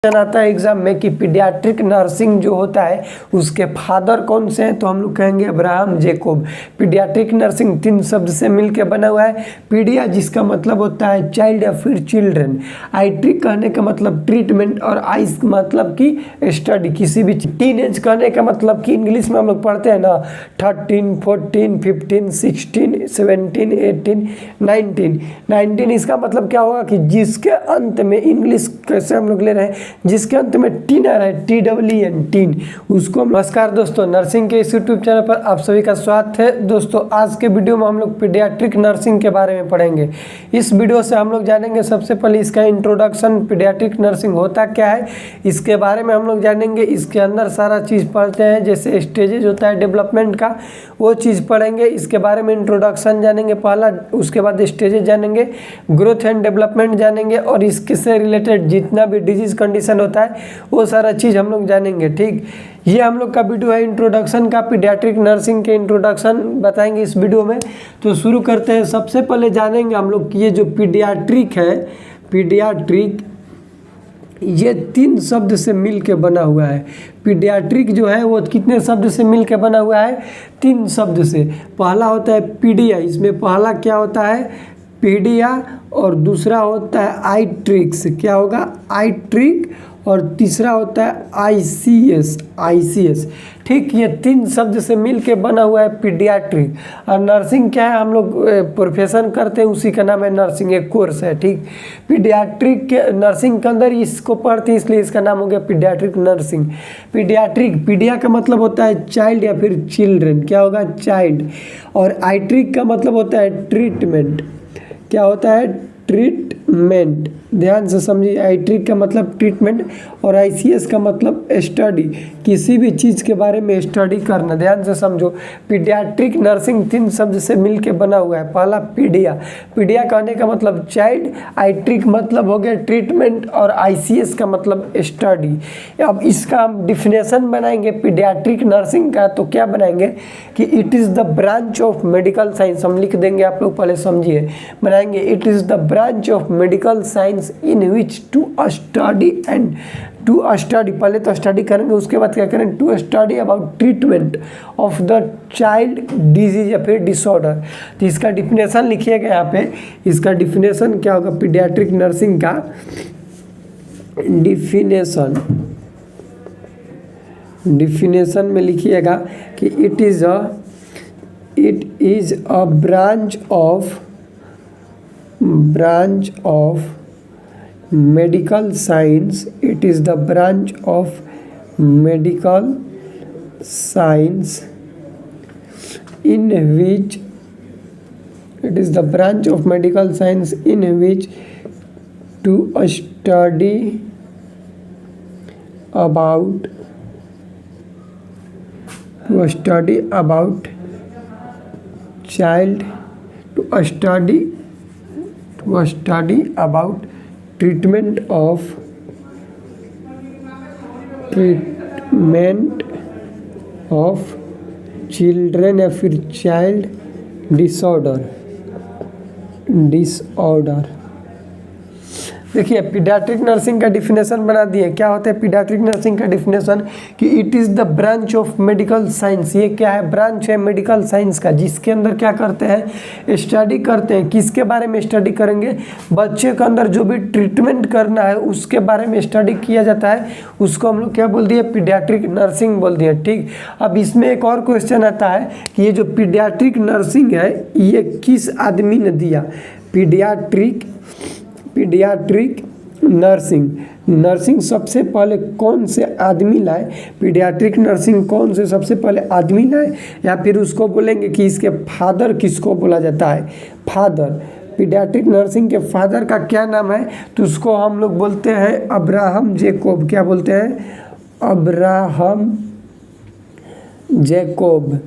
आता है एग्जाम में कि पीडियाट्रिक नर्सिंग जो होता है उसके फादर कौन से हैं, तो हम लोग कहेंगे अब्राहम जैकोब। पीडियाट्रिक नर्सिंग 3 शब्द से मिलकर बना हुआ है। पीडिया जिसका मतलब होता है चाइल्ड या फिर चिल्ड्रन, आइट्रिक कहने का मतलब ट्रीटमेंट, और आइस मतलब कि स्टडी किसी भी। टीनेज कहने का मतलब कि इंग्लिश में हम लोग पढ़ते हैं ना 13, 14, 15, 16, 17, 18, 19। इसका मतलब क्या होगा कि जिसके अंत में, इंग्लिश कैसे हम लोग ले रहे हैं, जिसके अंत में टीन आ रहा है, TWN टीन, उसको। नमस्कार दोस्तों, नर्सिंग के इस यूट्यूब चैनल पर आप सभी का स्वागत है। दोस्तों आज के वीडियो में हम लोग पीडियाट्रिक नर्सिंग के बारे में पढ़ेंगे। इस वीडियो से हम लोग जानेंगे सबसे पहले इसका इंट्रोडक्शन, पीडियाट्रिक नर्सिंग होता क्या है इसके बारे में हम लोग जानेंगे। इसके अंदर सारा चीज़ पढ़ते हैं, जैसे स्टेजेज होता है डेवलपमेंट का, वो चीज़ पढ़ेंगे। इसके बारे में इंट्रोडक्शन जानेंगे पहला, उसके बाद स्टेजेज जानेंगे, ग्रोथ एंड डेवलपमेंट जानेंगे, और इससे रिलेटेड जितना भी डिजीज कंडीशन होता है वो सारा चीज़ हम लोग जानेंगे। ठीक, ये हम लोग का वीडियो है इंट्रोडक्शन का, पीडियाट्रिक नर्सिंग के इंट्रोडक्शन बताएंगे इस वीडियो में। तो शुरू करते हैं। सबसे पहले जानेंगे हम लोग कि ये जो पीडियाट्रिक है, पीडियाट्रिक ये 3 शब्द से मिल के बना हुआ है। पीडियाट्रिक जो है वो कितने शब्द से मिल के बना हुआ है? 3 शब्द से। पहला होता है पीडिया, इसमें पहला क्या होता है? पीडिया, और दूसरा होता है आइट्रिक्स, क्या होगा? आइट्रिक, और तीसरा होता है आईसीएस। ठीक, ये 3 शब्द से मिल के बना हुआ है पीडियाट्रिक। और नर्सिंग क्या है, हम लोग प्रोफेशन करते हैं, उसी का नाम है नर्सिंग, एक कोर्स है। ठीक, पीडियाट्रिक के नर्सिंग के अंदर इसको पढ़ते हैं, इसलिए इसका नाम हो गया पीडियाट्रिक नर्सिंग। पीडियाट्रिक, पीडिया का मतलब होता है चाइल्ड या फिर चिल्ड्रन, क्या होगा? चाइल्ड। और आइट्रिक का मतलब होता है ट्रीटमेंट, क्या होता है? ट्रीटमेंट। ध्यान से समझिए, आइट्रिक का मतलब ट्रीटमेंट, और आईसीएस का मतलब स्टडी, किसी भी चीज़ के बारे में स्टडी करना। ध्यान से समझो, पीडियाट्रिक नर्सिंग 3 शब्द से मिलके बना हुआ है। पहला पीडिया, पीडिया कहने का मतलब चाइल्ड, आइट्रिक मतलब हो गया ट्रीटमेंट, और आईसीएस का मतलब स्टडी। अब इसका हम डिफिनेशन बनाएंगे पीडियाट्रिक नर्सिंग का, तो क्या बनाएंगे कि it is the branch of medical science, हम लिख देंगे, आप लोग पहले समझिए, बनाएंगे। It is the branch of medical science in which to study and to study, पहले तो स्टडी करेंगे, उसके बाद क्या करेंगे? To study about treatment of the child disease या फिर डिसऑर्डर। तो इसका डिफिनेशन लिखिएगा यहाँ पे। इसका डिफिनेशन क्या होगा पीडियाट्रिक नर्सिंग का? डिफिनेशन में लिखिएगा कि it is a branch of medical science. It is the branch of medical science in which to study about child, to study about treatment of children या फिर चाइल्ड डिसऑर्डर। देखिए, paediatric nursing का definition बना दिए। क्या होता है paediatric nursing का डिफिनेशन? कि it is the branch of medical science. ये क्या है? ब्रांच है मेडिकल साइंस का, जिसके अंदर क्या करते हैं? स्टडी करते हैं। किसके बारे में स्टडी करेंगे? बच्चे के अंदर जो भी ट्रीटमेंट करना है उसके बारे में स्टडी किया जाता है, उसको हम लोग क्या बोल दिए? पीडियाट्रिक नर्सिंग बोल दिए। ठीक, अब इसमें एक और क्वेश्चन आता है कि ये जो पीडियाट्रिक नर्सिंग है ये किस आदमी ने दिया? पीडियाट्रिक नर्सिंग सबसे पहले कौन से आदमी लाए? पीडियाट्रिक नर्सिंग कौन से सबसे पहले आदमी लाए, या फिर उसको बोलेंगे कि इसके फादर किसको बोला जाता है? फादर। पीडियाट्रिक नर्सिंग के फादर का क्या नाम है? तो उसको हम लोग बोलते हैं अब्राहम जैकोब। क्या बोलते हैं? Abraham Jacob.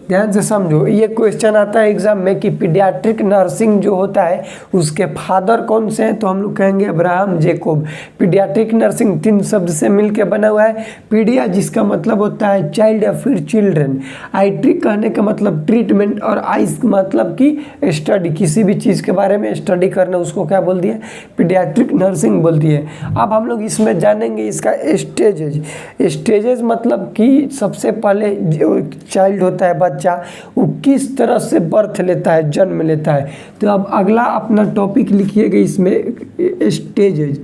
ध्यान से समझो, ये क्वेश्चन आता है एग्जाम में कि पीडियाट्रिक नर्सिंग जो होता है उसके फादर कौन से हैं, तो हम लोग कहेंगे अब्राहम जैकोब। पीडियाट्रिक नर्सिंग 3 शब्द से मिलकर बना हुआ है। पीडिया जिसका मतलब होता है चाइल्ड या फिर चिल्ड्रन, आइट्रिक कहने का मतलब ट्रीटमेंट, और आइस मतलब कि स्टडी, किसी भी चीज़ के बारे में स्टडी करना, उसको क्या बोल दिया, पीडियाट्रिक नर्सिंग बोल दिए। अब हम लोग इसमें जानेंगे इसका स्टेजेज। स्टेजेज मतलब कि सबसे पहले जो चाइल्ड होता है बच्चा, वो किस तरह से बर्थ लेता है, जन्म लेता है। तो अब अगला अपना टॉपिक लिखिएगा इसमें, स्टेजेज।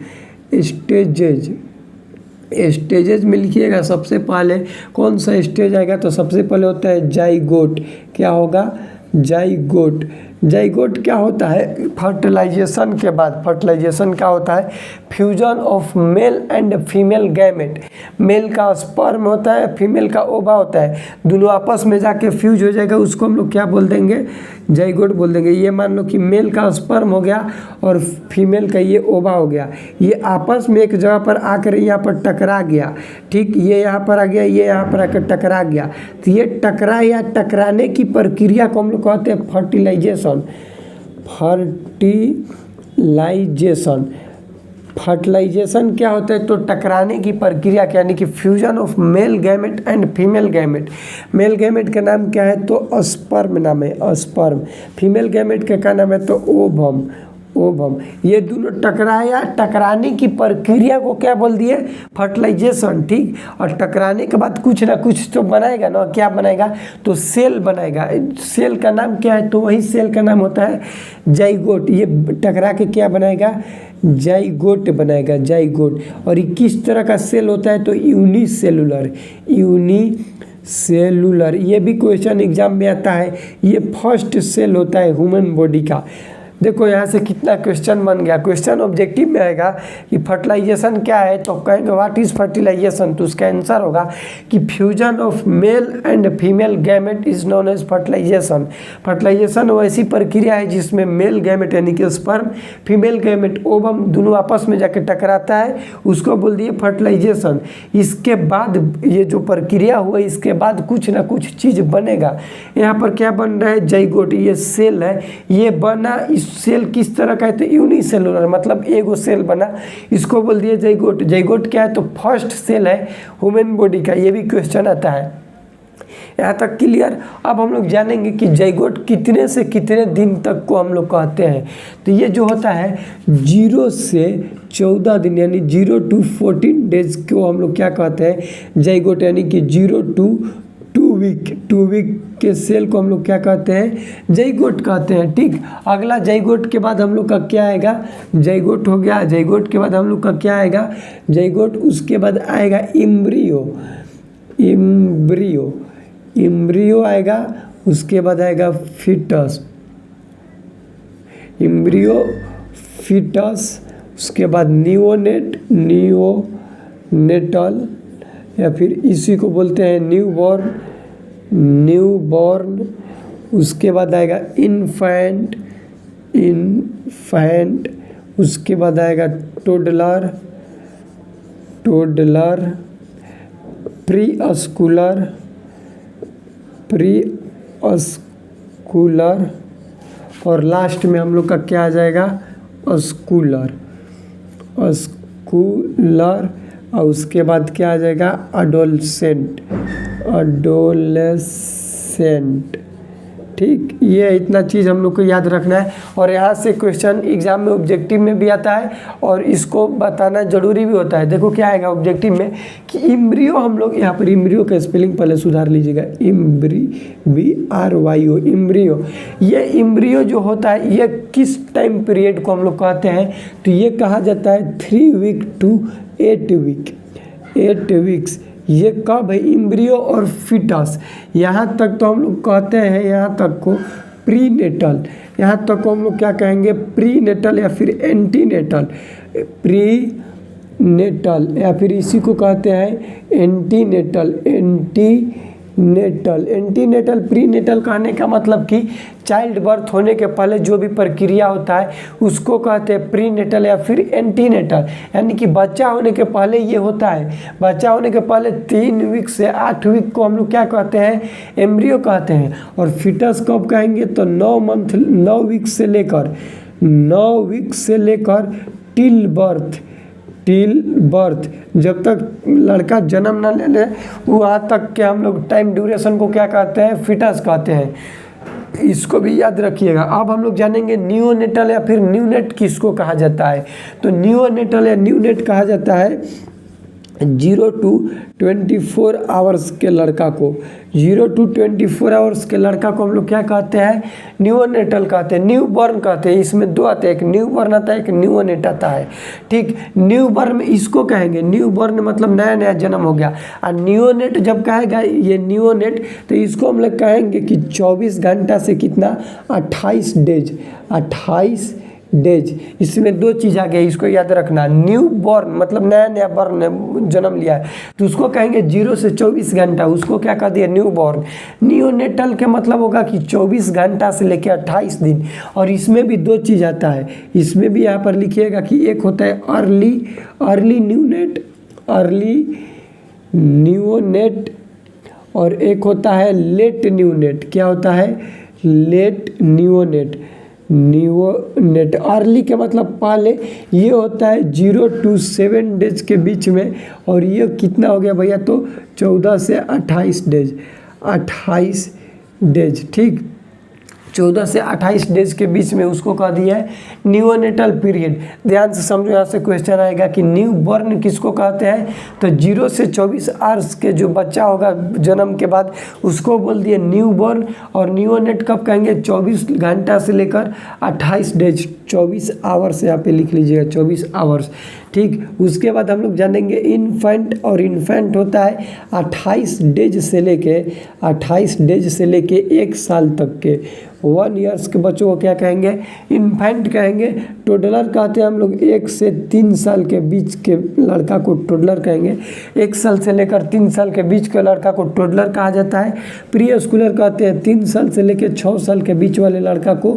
स्टेजेज में लिखिएगा सबसे पहले कौन सा स्टेज आएगा, तो सबसे पहले होता है जाइगोट। क्या होगा, जाइगोट। जाइगोट क्या होता है, फर्टिलाइजेशन के बाद, फर्टिलाइजेशन क्या होता है, fusion of male and female gamete. Male का स्पर्म होता है, फीमेल का ओवा होता है, दोनों आपस में जाके फ्यूज हो जाएगा, उसको हम लोग क्या बोल देंगे, जाइगोट बोल देंगे। ये मान लो कि मेल का स्पर्म हो गया और फीमेल का ये ओवा हो गया, ये आपस में एक जगह पर आकर यहाँ पर टकरा गया, ठीक, ये यहाँ पर आ गया, ये यहाँ पर आकर टकरा गया, तो ये टकरा या टकराने की प्रक्रिया को हम लोग कहते हैं फर्टिलाइजेशन। फर्टिलाइजेशन क्या होता है, तो टकराने की प्रक्रिया, यानी कि fusion of male gamete and female gamete. Male gamete का नाम क्या है, तो स्पर्म नाम है, स्पर्म। फीमेल गैमेट का क्या नाम है, तो ओवम। ये दोनों टकराया, टकराने की प्रक्रिया को क्या बोल दिए, फर्टिलाइजेशन, ठीक। और टकराने के बाद कुछ ना कुछ तो बनाएगा ना, क्या बनाएगा, तो सेल बनाएगा। सेल का नाम क्या है, तो वही सेल का नाम होता है जाइगोट। ये टकरा के क्या बनाएगा, जाइगोट बनाएगा, जाइगोट। और ये किस तरह का सेल होता है, तो यूनिसेलुलर। ये भी क्वेश्चन एग्जाम में आता है। ये फर्स्ट सेल होता है ह्यूमन बॉडी का। देखो यहाँ से कितना क्वेश्चन बन गया। क्वेश्चन ऑब्जेक्टिव में आएगा कि फर्टिलाइजेशन क्या है, तो कहेंगे व्हाट इज फर्टिलाइजेशन, तो उसका आंसर होगा कि fusion of male and female gamete is known as fertilisation. Fertilisation वो ऐसी प्रक्रिया है जिसमें मेल गैमेट यानी कि स्पर्म, फीमेल गैमेट ओवम, दोनों आपस में जाकर टकराता है, उसको बोल दिए फर्टिलाइजेशन। इसके बाद ये जो प्रक्रिया हुआ, इसके बाद कुछ ना कुछ चीज़ बनेगा। यहाँ पर क्या बन रहा है, जाइगोट। ये सेल है, ये बना, इस सेल किस तरह का है, तो यूनिसेलुलर, मतलब एगो सेल बना, इसको बोल दिया जाइगोट। जाइगोट क्या है, तो फर्स्ट सेल है ह्यूमन बॉडी का। ये भी क्वेश्चन आता है। यहाँ तक क्लियर। अब हम लोग जानेंगे कि जाइगोट कितने से कितने दिन तक को हम लोग कहते हैं। तो ये जो होता है 0 से 14 दिन, यानी 0 to 14 डेज को हम लोग क्या कहते हैं, जाइगोट। यानी कि 0 to 2 वीक के सेल को हम लोग क्या कहते हैं, जाइगोट कहते हैं, ठीक। अगला जाइगोट के बाद हम लोग का क्या आएगा, जाइगोट हो गया। जाइगोट के बाद हम लोग का क्या आएगा, जाइगोट। उसके बाद आएगा इम्ब्रियो आएगा। उसके बाद आएगा फीटस, इम्ब्रियो, फीटस। उसके बाद नियोनेटल, या फिर इसी को बोलते हैं न्यूबॉर्न। उसके बाद आएगा इन्फेंट। उसके बाद आएगा टोडलर, प्री अस्कुलर, और लास्ट में हम लोग का क्या आ जाएगा, अस्कुलर। और उसके बाद क्या आ जाएगा, अडोलेसेंट, ठीक। ये इतना चीज़ हम लोग को याद रखना है। और यहाँ से क्वेश्चन एग्जाम में ऑब्जेक्टिव में भी आता है और इसको बताना जरूरी भी होता है। देखो क्या आएगा ऑब्जेक्टिव में कि इम्ब्रियो, हम लोग यहाँ पर इम्ब्रियो का स्पेलिंग पहले सुधार लीजिएगा, BRYO, इम्ब्रियो। ये इम्ब्रियो जो होता है, ये किस टाइम पीरियड को हम लोग कहते हैं, तो ये कहा जाता है 3 वीक to 8 वीक्स। ये कब है, इम्ब्रियो और फीटस। यहाँ तक तो हम लोग कहते हैं, यहाँ तक को प्रीनेटल, यहाँ तक को हम लोग क्या कहेंगे, प्रीनेटल या फिर एंटीनेटल। प्रीनेटल या फिर इसी को कहते हैं एंटीनेटल। नेटल। एंटीनेटल प्रीनेटल कहने का मतलब कि चाइल्ड बर्थ होने के पहले जो भी प्रक्रिया होता है उसको कहते हैं प्रीनेटल या फिर एंटीनेटल, यानी कि बच्चा होने के पहले ये होता है। बच्चा होने के पहले 3 वीक से 8 वीक को हम लोग क्या कहते हैं, एम्ब्रियो कहते हैं। और फीटस कब कहेंगे तो 9 वीक से लेकर टिल बर्थ, जब तक लड़का जन्म न ले ले वहाँ तक के हम लोग टाइम ड्यूरेशन को क्या कहते हैं, फीटस कहते हैं। इसको भी याद रखिएगा। अब हम लोग जानेंगे नियोनेटल या फिर न्यूनेट किसको कहा जाता है। तो नियोनेटल या न्यूनेट कहा जाता है 0 to 24 आवर्स के लड़का को। 0 to 24 आवर्स के लड़का को हम लोग क्या कहते हैं, न्यूनेटल कहते हैं, न्यू बॉर्न कहते हैं। इसमें 2 आते हैं, एक न्यू बॉर्न आता है, एक न्यूनेट आता है। ठीक, न्यू बॉर्न में इसको कहेंगे, न्यू बॉर्न मतलब नया नया जन्म हो गया। और न्यूनेट जब कहेगा ये न्यूनेट तो इसको हम लोग कहेंगे कि 24 घंटा से कितना 28 डेज। इसमें 2 चीज़ आ गई, इसको याद रखना। न्यू बॉर्न मतलब नया नया बॉर्न जन्म लिया है तो उसको कहेंगे 0 से 24 घंटा, उसको क्या कह दिया, न्यू बॉर्न। नियोनेटल के मतलब होगा कि 24 घंटा से लेकर 28 दिन। और इसमें भी 2 चीज़ आता है, इसमें भी यहाँ पर लिखिएगा कि एक होता है अर्ली न्यूनेट और एक होता है लेट न्यूनेट। क्या होता है, लेट न्यूनेट। अर्ली के मतलब पहले, ये होता है 0 to 7 डेज के बीच में। और ये कितना हो गया भैया, तो 14 से 28 डेज। ठीक, 14 से 28 डेज के बीच में उसको कह दिया है नियोनेटल पीरियड। ध्यान से समझो, यहाँ से क्वेश्चन आएगा कि न्यू बॉर्न किसको कहते हैं, तो 0 से 24 आवर्स के जो बच्चा होगा जन्म के बाद उसको बोल दिए न्यू बॉर्न। और नियोनेट कब कहेंगे, 24 घंटा से लेकर 28 डेज, 24 आवर्स यहाँ पे लिख लीजिएगा, 24 आवर्स। ठीक, उसके बाद हम लोग जानेंगे इन्फेंट। और इन्फेंट होता है 28 डेज से लेके 1 साल तक के 1 ईयर्स के बच्चों को क्या कहेंगे, इन्फेंट कहेंगे। टोडलर कहते हैं हम लोग 1 से 3 साल के बीच के लड़का को टोडलर कहेंगे। 1 साल से लेकर 3 साल के बीच के लड़का को टोडलर कहा जाता है। प्री स्कूलर कहते हैं 3 साल से लेकर 6 साल के बीच वाले लड़का को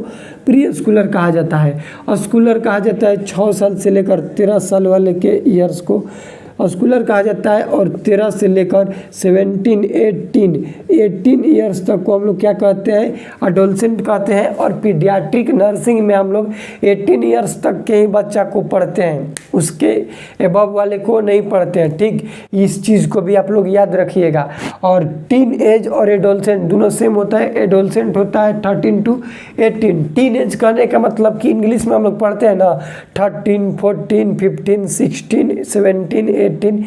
प्री स्कूलर कहा जाता है। स्कूलर कहा जाता है 6 साल से लेकर 13 साल वाले के ईयर्स को स्कूलर कहा जाता है। और 13 से लेकर 18 ईयर्स तक को हम लोग क्या कहते हैं, एडोलसेंट कहते हैं। और पीडियाट्रिक नर्सिंग में हम लोग 18 ईयर्स तक के ही बच्चा को पढ़ते हैं, उसके एबव वाले को नहीं पढ़ते हैं। ठीक, इस चीज़ को भी आप लोग याद रखिएगा। और टीन एज और एडोलसेंट दोनों सेम होता है। एडोलसेंट होता है 13 to 18। टीन एज कहने का मतलब कि इंग्लिश में हम लोग पढ़ते हैं ना 13, 14, 15, 16, 17, 18,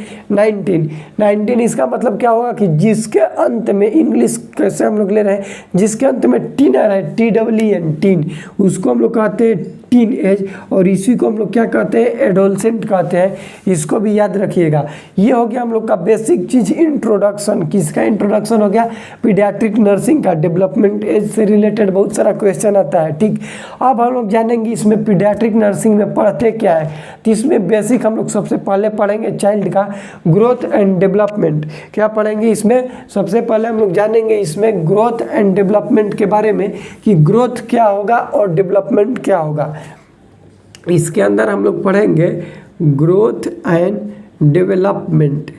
19। इसका मतलब क्या होगा कि जिसके अंत में, इंग्लिश कैसे हम लोग ले रहे हैं, जिसके अंत में टीन आ रहा है, TEEN, टीन, उसको हम लोग कहते हैं टीन एज। और इसी को हम लोग क्या कहते हैं, एडोलसेंट कहते हैं। इसको भी याद रखिएगा। ये हो गया हम लोग का बेसिक चीज़, इंट्रोडक्शन। किसका इंट्रोडक्शन हो गया, पीडियाट्रिक नर्सिंग का। डेवलपमेंट एज से रिलेटेड बहुत सारा क्वेश्चन आता है। ठीक, अब हम लोग जानेंगे इसमें पीडियाट्रिक नर्सिंग में पढ़ते क्या है। तो इसमें बेसिक हम लोग सबसे पहले पढ़ेंगे चाइल्ड का ग्रोथ एंड डेवलपमेंट। क्या पढ़ेंगे इसमें, सबसे पहले हम लोग जानेंगे इसमें ग्रोथ एंड डेवलपमेंट के बारे में कि ग्रोथ क्या होगा और डेवलपमेंट क्या होगा। इसके अंदर हम लोग पढ़ेंगे ग्रोथ एंड डेवलपमेंट।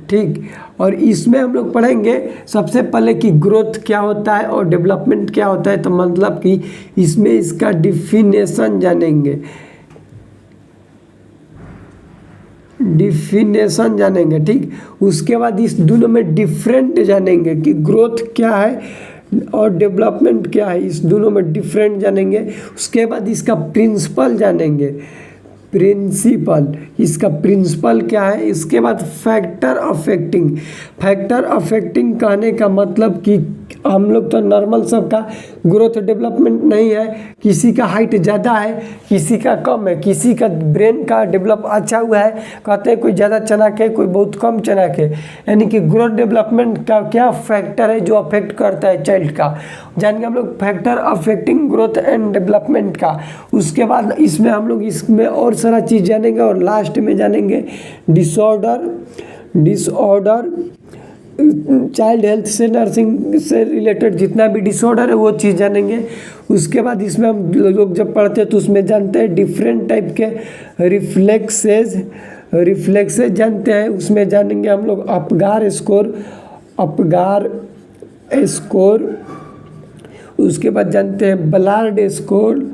ठीक, और इसमें हम लोग पढ़ेंगे सबसे पहले कि ग्रोथ क्या होता है और डेवलपमेंट क्या होता है। तो मतलब कि इसमें इसका डिफिनेशन जानेंगे। ठीक, उसके बाद इस दोनों में डिफरेंट जानेंगे कि ग्रोथ क्या है और डेवलपमेंट क्या है, इस दोनों में डिफरेंट जानेंगे। उसके बाद इसका प्रिंसिपल जानेंगे, इसका प्रिंसिपल क्या है। इसके बाद फैक्टर अफेक्टिंग कहने का मतलब कि हम लोग तो नॉर्मल सबका ग्रोथ डेवलपमेंट नहीं है, किसी का हाइट ज़्यादा है, किसी का कम है, किसी का ब्रेन का डेवलप अच्छा हुआ है, कहते हैं कोई ज़्यादा चनाक है, कोई बहुत कम चनाक है। यानी कि ग्रोथ डेवलपमेंट का क्या फैक्टर है जो अफेक्ट करता है चाइल्ड का, जानेंगे हम लोग factor affecting growth and development का। उसके बाद इसमें हम लोग इसमें और सारा चीज़ जानेंगे और लास्ट में जानेंगे डिसऑर्डर, चाइल्ड हेल्थ से नर्सिंग से रिलेटेड जितना भी डिसऑर्डर है वो चीज़ जानेंगे। उसके बाद इसमें हम लोग जब पढ़ते हैं तो उसमें जानते हैं डिफरेंट टाइप के रिफ्लेक्सेज जानते हैं। उसमें जानेंगे हम लोग अपगार स्कोर, उसके बाद जानते हैं बलार्ड स्कोर,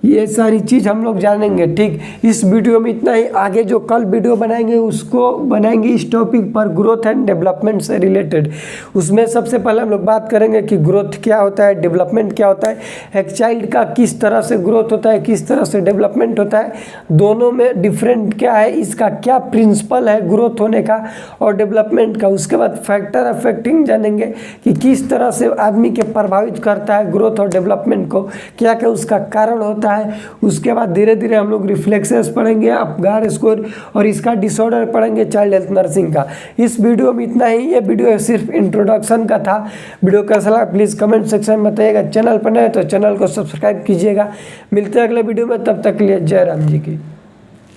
ये सारी चीज़ हम लोग जानेंगे। ठीक, इस वीडियो में इतना ही। आगे जो कल वीडियो बनाएंगे उसको बनाएंगे इस टॉपिक पर, ग्रोथ एंड डेवलपमेंट से रिलेटेड। उसमें सबसे पहले हम लोग बात करेंगे कि ग्रोथ क्या होता है, डेवलपमेंट क्या होता है, एक चाइल्ड का किस तरह से ग्रोथ होता है, किस तरह से डेवलपमेंट होता है, दोनों में डिफरेंट क्या है, इसका क्या प्रिंसिपल है ग्रोथ होने का और डेवलपमेंट का। उसके बाद फैक्टर अफेक्टिंग जानेंगे कि किस तरह से आदमी के प्रभावित करता है ग्रोथ और डेवलपमेंट को, क्या क्या उसका कारण होता है। उसके बाद धीरे धीरे हम लोग रिफ्लेक्सेस पढ़ेंगे, अपगार स्कोर और इसका डिसऑर्डर पढ़ेंगे, चाइल्ड हेल्थ नर्सिंग का। इस वीडियो में इतना ही। ये वीडियो सिर्फ इंट्रोडक्शन का था। वीडियो कैसा लगा प्लीज़ कमेंट सेक्शन में बताइएगा। चैनल पर नए तो चैनल को सब्सक्राइब कीजिएगा। मिलते हैं अगले वीडियो में, तब तक के लिए जय राम जी की।